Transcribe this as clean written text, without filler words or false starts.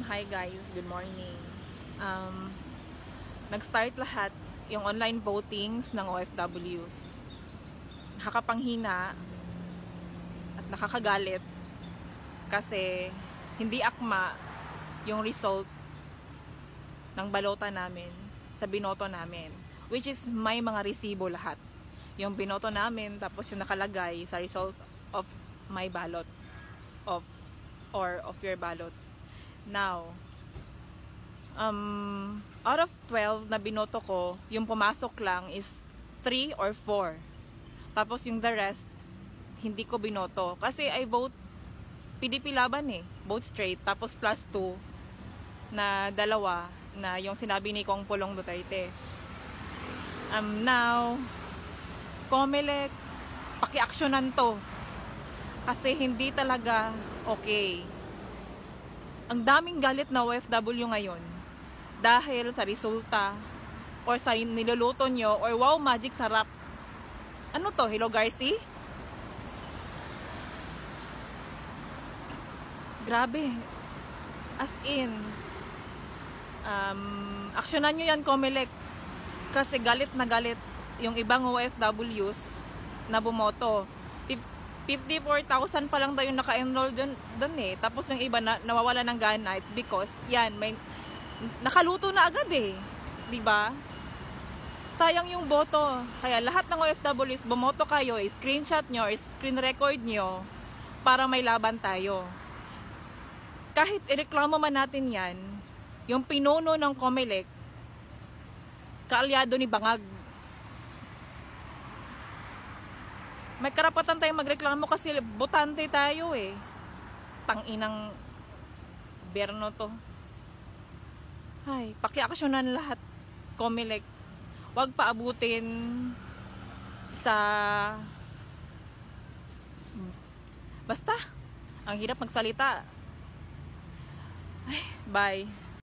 Hi guys, good morning. Nag-start lahat yung online votings ng OFWs. Nakakapanghina at nakakagalit kasi hindi akma yung result ng balota namin sa binoto namin, which is may mga resibo lahat. Yung binoto namin, tapos yung nakalagay sa result of my ballot of your ballot. Now, out of 12 na binoto ko, yung pumasok lang is 3 or 4. Tapos yung the rest, hindi ko binoto. Kasi I vote PDP laban vote straight. Tapos plus 2 na dalawa na yung sinabi ni Kong Pulong Duterte. Now, COMELEC, paki-aksyonan to. Kasi hindi talaga okay. Ang daming galit na OFW ngayon dahil sa resulta or sa niluluto nyo or wow magic sarap. Ano to? Hello Garci? Grabe. As in, aksyonan nyo yan COMELEC kasi galit na galit yung ibang OFWs na bumoto. 54,000 pa lang daw yung naka-enroll dun Tapos yung iba nawawala ng gana. It's because, yan, may nakaluto na agad diba? Sayang yung boto. Kaya lahat ng OFWs, bumoto kayo, screenshot nyo, screen record nyo, para may laban tayo. Kahit ireklamo man natin yan, yung pinuno ng COMELEC, kaalyado ni Bangag. May karapatan tayong magreklamo kasi botante tayo Tanginang berno to. Ay, pakiaksyonan lahat COMELEC. Huwag paabutin sa basta ang hirap magsalita. Ay, bye.